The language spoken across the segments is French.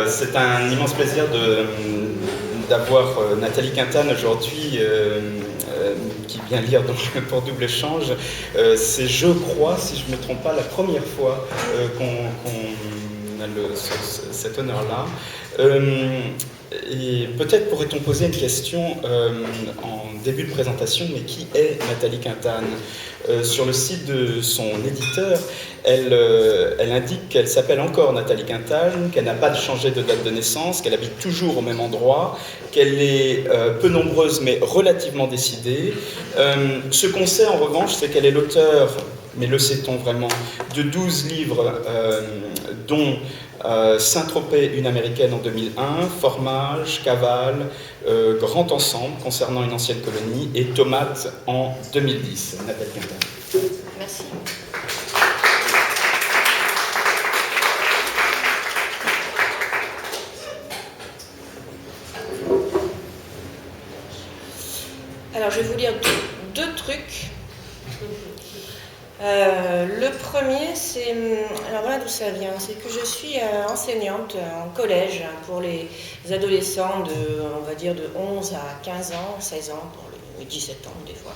C'est un immense plaisir d'avoir Nathalie Quintane aujourd'hui qui vient lire donc, pour Double Échange. C'est, je crois, si je ne me trompe pas, la première fois qu'on a cet honneur-là. Et peut-être pourrait-on poser une question en début de présentation, mais qui est Nathalie Quintane ? Sur le site de son éditeur, elle indique qu'elle s'appelle encore Nathalie Quintane, qu'elle n'a pas changé de date de naissance, qu'elle habite toujours au même endroit, qu'elle est peu nombreuse mais relativement décidée. Ce qu'on sait en revanche, c'est qu'elle est l'auteur, mais le sait-on vraiment, de 12 livres dont Saint-Tropez, une américaine en 2001, Formage, Cavale, Grand Ensemble concernant une ancienne colonie et Tomates en 2010. Nathalie Quintane. Merci. Alors je vais vous lire deux trucs. Le premier, c'est... Alors voilà d'où ça vient. C'est que je suis enseignante en collège pour les adolescents de, on va dire, de 11 à 15 ans, 16 ans, pour les 17 ans des fois.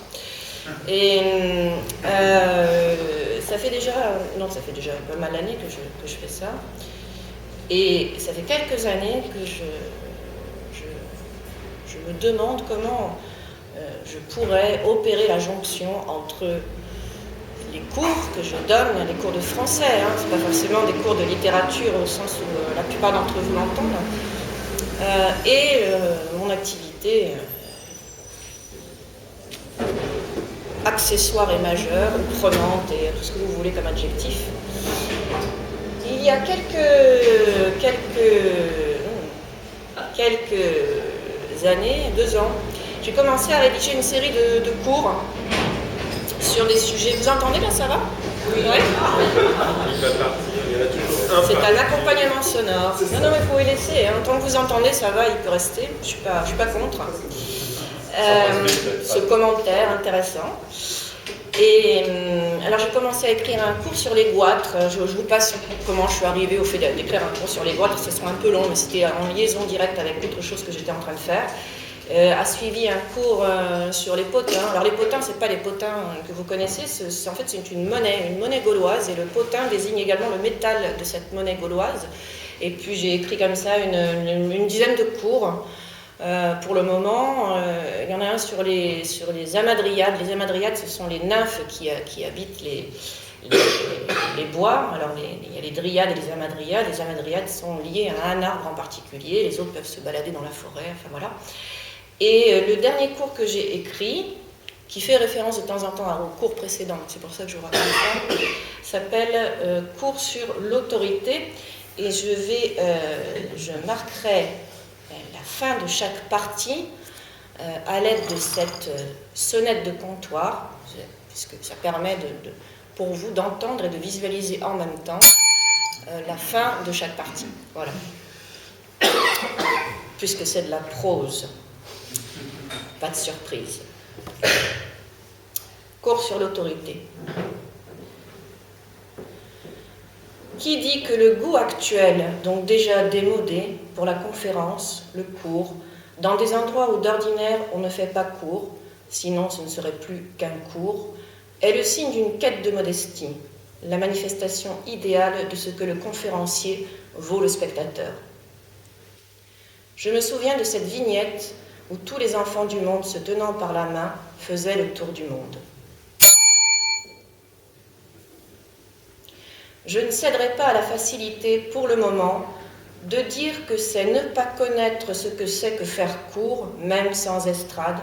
Et ça fait déjà pas mal d'années que je fais ça. Et ça fait quelques années que je me demande comment je pourrais opérer la jonction entre les cours que je donne, les cours de français, c'est pas forcément des cours de littérature au sens où la plupart d'entre vous l'entendent, et mon activité accessoire et majeure, ou prenante, et tout ce que vous voulez comme adjectif. Il y a quelques années, 2 ans, j'ai commencé à rédiger une série de cours sur des sujets. Vous entendez là, ça va? Oui. Ouais. C'est un accompagnement sonore. Non, mais il faut y laisser. Tant que vous entendez, ça va, il peut rester. Je suis pas contre. Ce commentaire intéressant. Et alors j'ai commencé à écrire un cours sur les goitres. Je vous passe comment je suis arrivée au fait d'écrire un cours sur les goitres. Ce sera un peu long, mais c'était en liaison directe avec autre chose que j'étais en train de faire. A suivi un cours sur les potins. Alors les potins, c'est pas les potins que vous connaissez, en fait c'est une monnaie gauloise, et le potin désigne également le métal de cette monnaie gauloise. Et puis j'ai écrit comme ça une dizaine de cours. Pour le moment, il y en a un sur les hamadryades. Les hamadryades, ce sont les nymphes qui habitent les bois. Alors il y a les dryades et les hamadryades. Les hamadryades sont liées à un arbre en particulier, les autres peuvent se balader dans la forêt, enfin voilà. Et le dernier cours que j'ai écrit, qui fait référence de temps en temps au cours précédent, c'est pour ça que je vous raconte ça, s'appelle Cours sur l'autorité, et je marquerai la fin de chaque partie à l'aide de cette sonnette de comptoir, puisque ça permet pour vous d'entendre et de visualiser en même temps la fin de chaque partie. Voilà. Puisque c'est de la prose. Pas de surprise. Cours sur l'autorité. Qui dit que le goût actuel, donc déjà démodé, pour la conférence, le cours, dans des endroits où d'ordinaire on ne fait pas cours, sinon ce ne serait plus qu'un cours, est le signe d'une quête de modestie, la manifestation idéale de ce que le conférencier vaut le spectateur. Je me souviens de cette vignette où tous les enfants du monde, se tenant par la main, faisaient le tour du monde. Je ne céderai pas à la facilité, pour le moment, de dire que c'est ne pas connaître ce que c'est que faire cours, même sans estrade,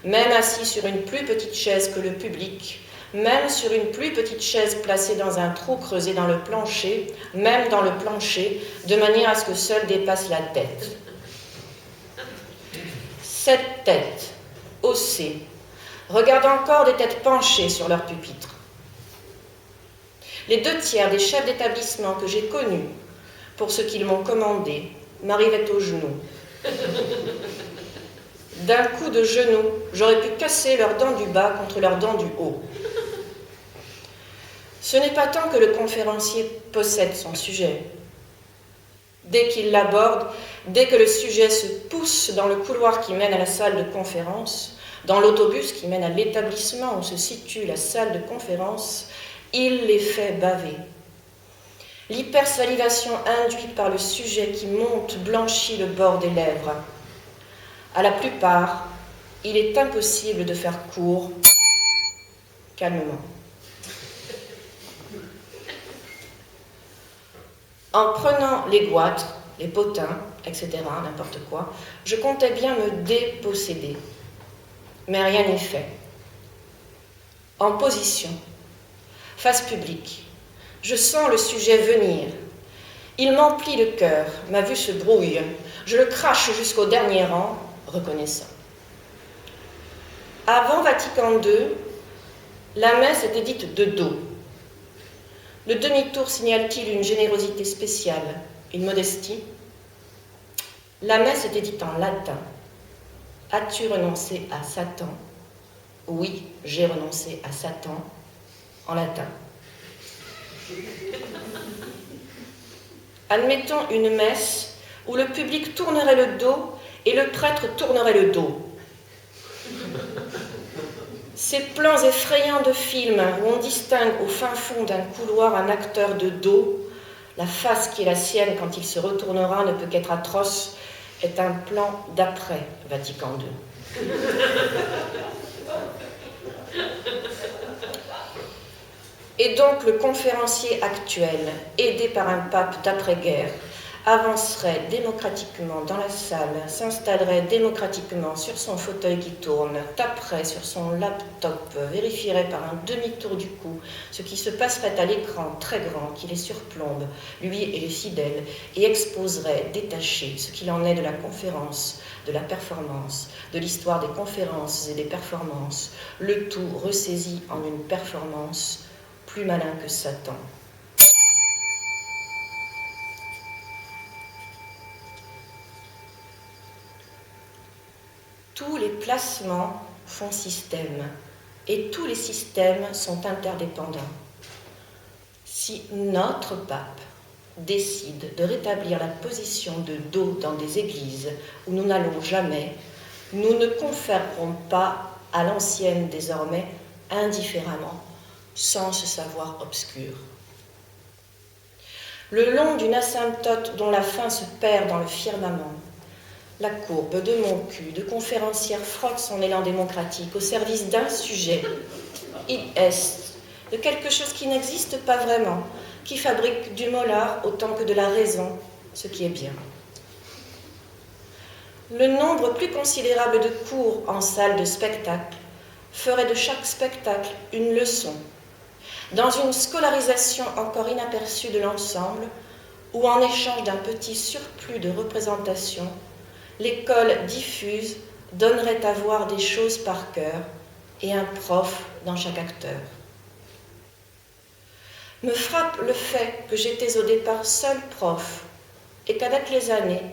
même assis sur une plus petite chaise que le public, même sur une plus petite chaise placée dans un trou creusé dans le plancher, même dans le plancher, de manière à ce que seule dépasse la tête. Cette tête, haussée, regarde encore des têtes penchées sur leur pupitre. Les 2/3 des chefs d'établissement que j'ai connus, pour ce qu'ils m'ont commandé, m'arrivaient aux genoux. D'un coup de genou, j'aurais pu casser leurs dents du bas contre leurs dents du haut. Ce n'est pas tant que le conférencier possède son sujet, Dès qu'il l'aborde, dès que le sujet se pousse dans le couloir qui mène à la salle de conférence, dans l'autobus qui mène à l'établissement où se situe la salle de conférence, il les fait baver. L'hypersalivation induite par le sujet qui monte blanchit le bord des lèvres. À la plupart, il est impossible de faire court, calmement. En prenant les goitres, les potins, etc., n'importe quoi, je comptais bien me déposséder. Mais rien n'est fait. En position, face publique, je sens le sujet venir. Il m'emplit le cœur, ma vue se brouille. Je le crache jusqu'au dernier rang, reconnaissant. Avant Vatican II, la messe était dite de dos. Le demi-tour signale-t-il une générosité spéciale, une modestie? La messe était dite en latin. As-tu renoncé à Satan? Oui, j'ai renoncé à Satan, en latin. Admettons une messe où le public tournerait le dos et le prêtre tournerait le dos. Ces plans effrayants de films où on distingue au fin fond d'un couloir un acteur de dos, la face qui est la sienne quand il se retournera ne peut qu'être atroce, est un plan d'après Vatican II. Et donc le conférencier actuel, aidé par un pape d'après-guerre, avancerait démocratiquement dans la salle, s'installerait démocratiquement sur son fauteuil qui tourne, taperait sur son laptop, vérifierait par un demi-tour du cou ce qui se passerait à l'écran très grand qui les surplombe, lui et les fidèles, et exposerait détaché ce qu'il en est de la conférence, de la performance, de l'histoire des conférences et des performances, le tout ressaisi en une performance plus malin que Satan. Tous les placements font système et tous les systèmes sont interdépendants. Si notre pape décide de rétablir la position de dos dans des églises où nous n'allons jamais, nous ne conférerons pas à l'ancienne désormais indifféremment, sans ce savoir obscur. Le long d'une asymptote dont la fin se perd dans le firmament, la courbe de mon cul de conférencière frotte son élan démocratique au service d'un sujet, id est, de quelque chose qui n'existe pas vraiment, qui fabrique du molar autant que de la raison, ce qui est bien. Le nombre plus considérable de cours en salle de spectacle ferait de chaque spectacle une leçon, dans une scolarisation encore inaperçue de l'ensemble, ou en échange d'un petit surplus de représentation, l'école diffuse donnerait à voir des choses par cœur et un prof dans chaque acteur. Me frappe le fait que j'étais au départ seul prof et qu'avec les années,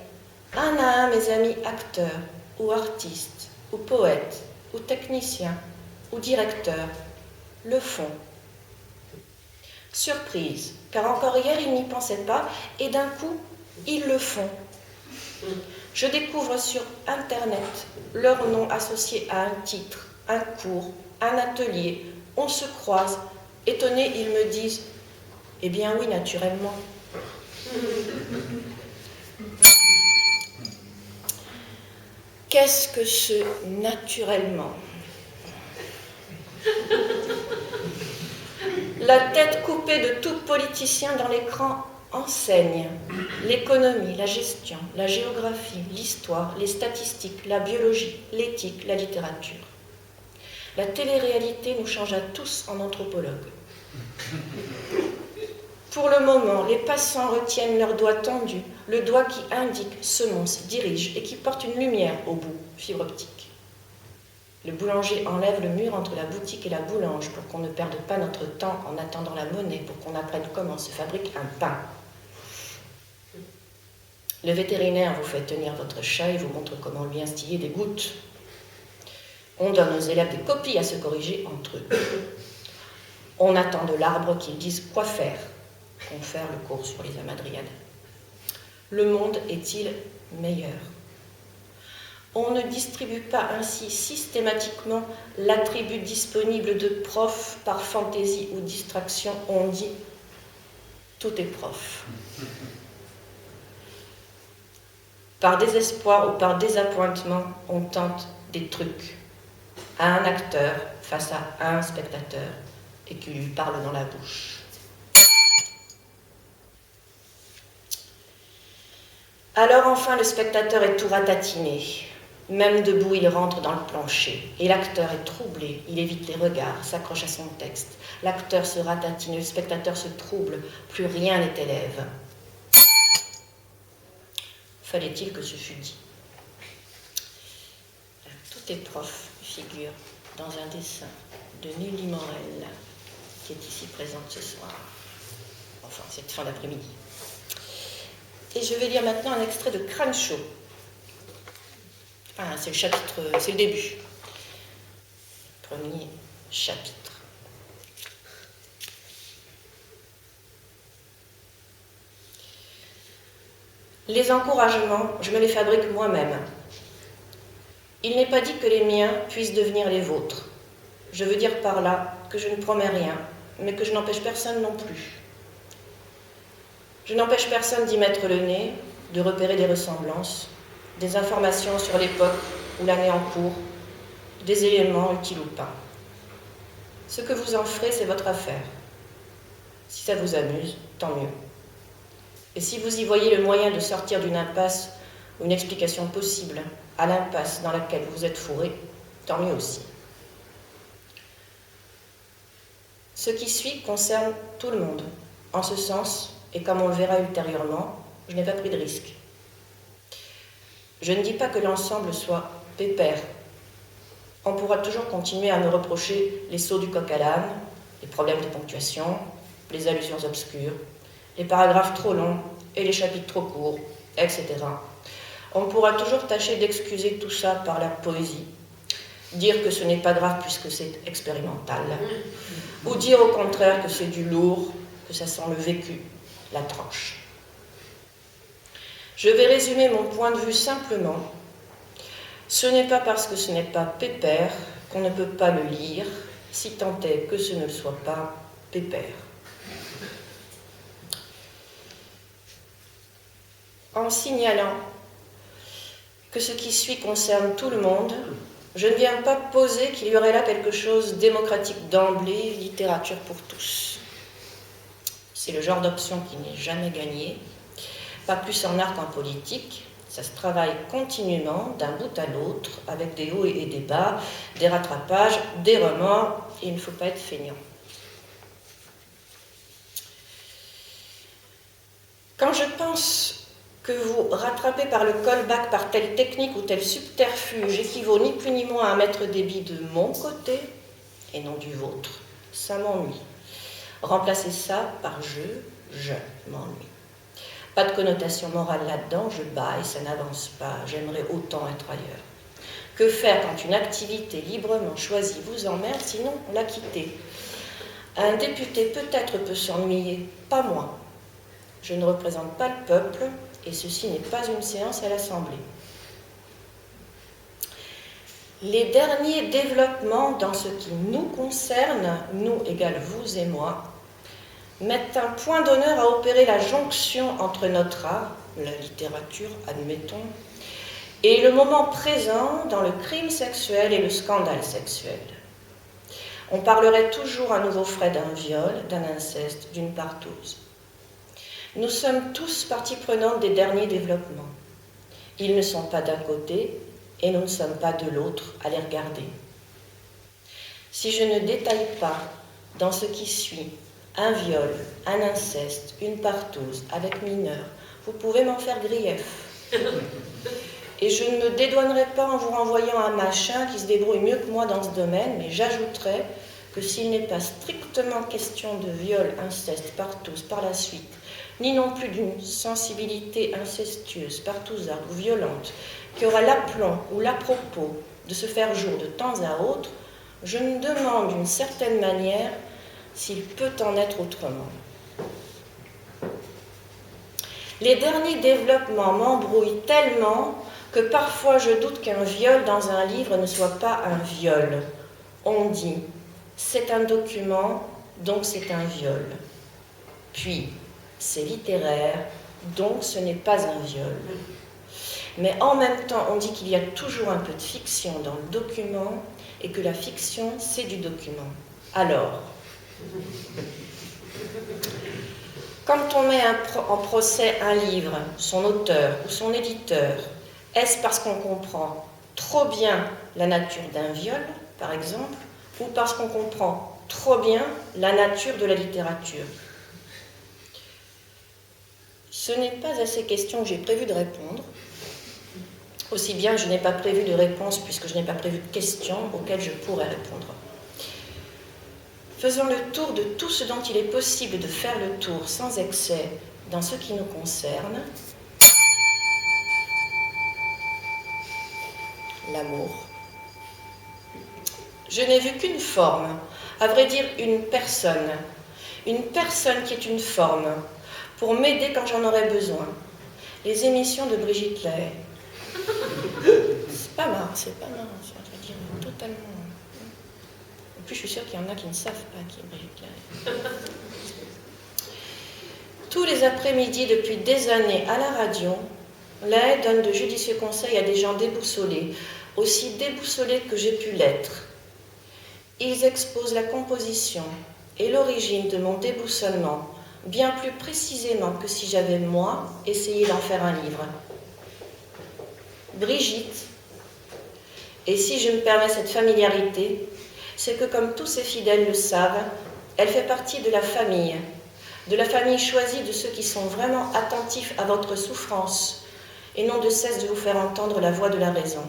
un à un mes amis acteurs ou artistes ou poètes ou techniciens ou directeurs le font. Surprise, car encore hier ils n'y pensaient pas et d'un coup ils le font. Je découvre sur Internet leur nom associé à un titre, un cours, un atelier. On se croise. Étonnés, ils me disent « Eh bien oui, naturellement ». Qu'est-ce que ce « naturellement » ? La tête coupée de tout politicien dans l'écran enseigne l'économie, la gestion, la géographie, l'histoire, les statistiques, la biologie, l'éthique, la littérature. La télé-réalité nous changea tous en anthropologues. Pour le moment, les passants retiennent leur doigt tendu, le doigt qui indique, semonce, dirige et qui porte une lumière au bout, fibre optique. Le boulanger enlève le mur entre la boutique et la boulange pour qu'on ne perde pas notre temps en attendant la monnaie, pour qu'on apprenne comment se fabrique un pain. Le vétérinaire vous fait tenir votre chat et vous montre comment lui instiller des gouttes. On donne aux élèves des copies à se corriger entre eux. On attend de l'arbre qu'ils disent quoi faire. Confère le cours sur les amadriades. le monde est-il meilleur? On ne distribue pas ainsi systématiquement l'attribut disponible de prof par fantaisie ou distraction. On dit tout est prof. Par désespoir ou par désappointement, on tente des trucs à un acteur face à un spectateur et qui lui parle dans la bouche. Alors enfin le spectateur est tout ratatiné. Même debout, il rentre dans le plancher. Et l'acteur est troublé, il évite les regards, s'accroche à son texte. L'acteur se ratatine, le spectateur se trouble, plus rien n'est élève. Fallait-il que ce fût dit? Tout est prof figure dans un dessin de Nelly Morel, qui est ici présente ce soir. Enfin, cette fin d'après-midi. Et je vais lire maintenant un extrait de Crâne-Chaud. Ah, c'est le chapitre, c'est le début. Premier chapitre. Les encouragements, je me les fabrique moi-même. Il n'est pas dit que les miens puissent devenir les vôtres. Je veux dire par là que je ne promets rien, mais que je n'empêche personne non plus. Je n'empêche personne d'y mettre le nez, de repérer des ressemblances, des informations sur l'époque ou l'année en cours, des éléments utiles ou pas. Ce que vous en ferez, c'est votre affaire. Si ça vous amuse, tant mieux. Et si vous y voyez le moyen de sortir d'une impasse ou une explication possible à l'impasse dans laquelle vous êtes fourré, tant mieux aussi. Ce qui suit concerne tout le monde. En ce sens, et comme on le verra ultérieurement, je n'ai pas pris de risque. Je ne dis pas que l'ensemble soit pépère. On pourra toujours continuer à me reprocher les sauts du coq à l'âne, les problèmes de ponctuation, les allusions obscures, les paragraphes trop longs et les chapitres trop courts, etc. On pourra toujours tâcher d'excuser tout ça par la poésie, dire que ce n'est pas grave puisque c'est expérimental, ou dire au contraire que c'est du lourd, que ça sent le vécu, la tranche. Je vais résumer mon point de vue simplement. Ce n'est pas parce que ce n'est pas pépère qu'on ne peut pas le lire, si tant est que ce ne soit pas pépère. En signalant que ce qui suit concerne tout le monde, je ne viens pas poser qu'il y aurait là quelque chose de démocratique d'emblée, littérature pour tous. C'est le genre d'option qui n'est jamais gagnée, pas plus en art qu'en politique. Ça se travaille continuellement, d'un bout à l'autre, avec des hauts et des bas, des rattrapages, des remords, et il ne faut pas être feignant. Quand je pense que vous rattrapez par le callback, par telle technique ou tel subterfuge équivaut ni plus ni moins à mettre des billes de mon côté et non du vôtre, ça m'ennuie. Remplacez ça par je m'ennuie. Pas de connotation morale là-dedans, je baille, ça n'avance pas, j'aimerais autant être ailleurs. Que faire quand une activité librement choisie vous emmerde, sinon la quitter? Un député peut-être peut s'ennuyer, pas moi. Je ne représente pas le peuple, et ceci n'est pas une séance à l'Assemblée. Les derniers développements dans ce qui nous concerne, nous égale vous et moi, mettent un point d'honneur à opérer la jonction entre notre art, la littérature, admettons, et le moment présent dans le crime sexuel et le scandale sexuel. On parlerait toujours à nouveau frais d'un viol, d'un inceste, d'une partouze. Nous sommes tous partie prenante des derniers développements. Ils ne sont pas d'un côté et nous ne sommes pas de l'autre à les regarder. Si je ne détaille pas dans ce qui suit un viol, un inceste, une partouze avec mineur, vous pouvez m'en faire grief. Et je ne me dédouanerai pas en vous renvoyant un machin qui se débrouille mieux que moi dans ce domaine, mais j'ajouterai que s'il n'est pas strictement question de viol, inceste, partouze par la suite, ni non plus d'une sensibilité incestueuse, partouzarde ou violente, qui aura l'aplomb ou l'à-propos de se faire jour de temps à autre, je me demande d'une certaine manière s'il peut en être autrement. Les derniers développements m'embrouillent tellement que parfois je doute qu'un viol dans un livre ne soit pas un viol. On dit « c'est un document, donc c'est un viol ». Puis « c'est littéraire, donc ce n'est pas un viol ». Mais en même temps, on dit qu'il y a toujours un peu de fiction dans le document et que la fiction, c'est du document. Alors, quand on met en procès un livre, son auteur ou son éditeur, est-ce parce qu'on comprend trop bien la nature d'un viol, par exemple, ou parce qu'on comprend trop bien la nature de la littérature? Ce n'est pas à ces questions que j'ai prévu de répondre. Aussi bien, je n'ai pas prévu de réponse puisque je n'ai pas prévu de questions auxquelles je pourrais répondre. Faisons le tour de tout ce dont il est possible de faire le tour sans excès dans ce qui nous concerne. L'amour. Je n'ai vu qu'une forme, à vrai dire une personne qui est une forme, pour m'aider quand j'en aurais besoin. Les émissions de Brigitte Lahaie. C'est pas marrant, ça veut dire totalement. En plus, je suis sûre qu'il y en a qui ne savent pas qui est Brigitte Lahaie. Tous les après-midi, depuis des années, à la radio, Lahaie donne de judicieux conseils à des gens déboussolés, aussi déboussolés que j'ai pu l'être. Ils exposent la composition et l'origine de mon déboussolement, bien plus précisément que si j'avais, moi, essayé d'en faire un livre. Brigitte, et si je me permets cette familiarité, c'est que comme tous ses fidèles le savent, elle fait partie de la famille choisie de ceux qui sont vraiment attentifs à votre souffrance et n'ont de cesse de vous faire entendre la voix de la raison.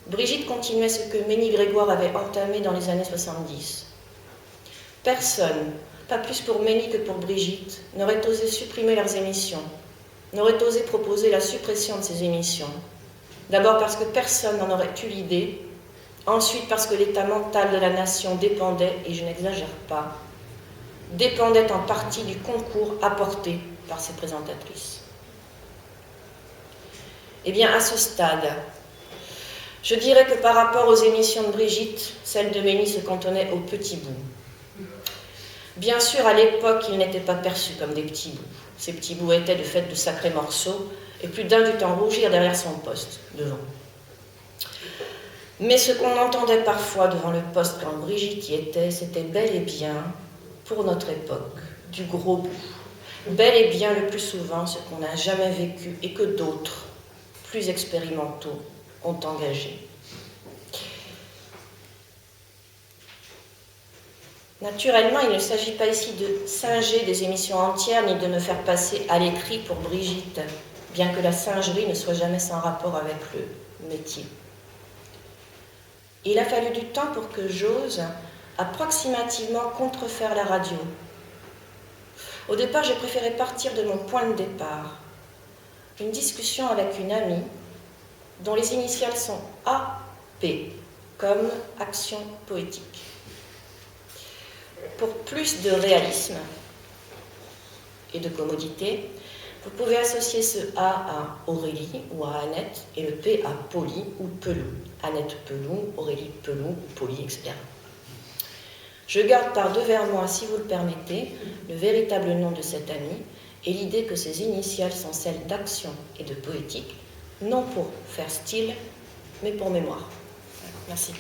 Brigitte continuait ce que Ménie Grégoire avait entamé dans les années 70. Personne, pas plus pour Ménie que pour Brigitte, n'aurait osé supprimer leurs émissions, n'aurait osé proposer la suppression de ces émissions. D'abord parce que personne n'en aurait eu l'idée, ensuite parce que l'état mental de la nation dépendait, et je n'exagère pas, dépendait en partie du concours apporté par ses présentatrices. Eh bien, à ce stade, je dirais que par rapport aux émissions de Brigitte, celle de Ménie se cantonnait aux petits bouts. Bien sûr, à l'époque, ils n'étaient pas perçus comme des petits bouts. Ces petits bouts étaient de fait de sacrés morceaux, et plus d'un dut en rougir derrière son poste, devant. Mais ce qu'on entendait parfois devant le poste quand Brigitte y était, c'était bel et bien, pour notre époque, du gros bout. Bel et bien le plus souvent ce qu'on n'a jamais vécu et que d'autres, plus expérimentaux, ont engagé. Naturellement, il ne s'agit pas ici de singer des émissions entières ni de me faire passer à l'écrit pour Brigitte, bien que la singerie ne soit jamais sans rapport avec le métier. Il a fallu du temps pour que j'ose approximativement contrefaire la radio. Au départ, j'ai préféré partir de mon point de départ, une discussion avec une amie dont les initiales sont AP, comme action poétique. Pour plus de réalisme et de commodité, vous pouvez associer ce A à Aurélie ou à Annette et le P à Poli ou Pelou. Annette Pelou, Aurélie Pelou ou Poli, etc. Je garde par devers moi, si vous le permettez, le véritable nom de cette amie et l'idée que ses initiales sont celles d'action et de poétique, non pour faire style, mais pour mémoire. Merci.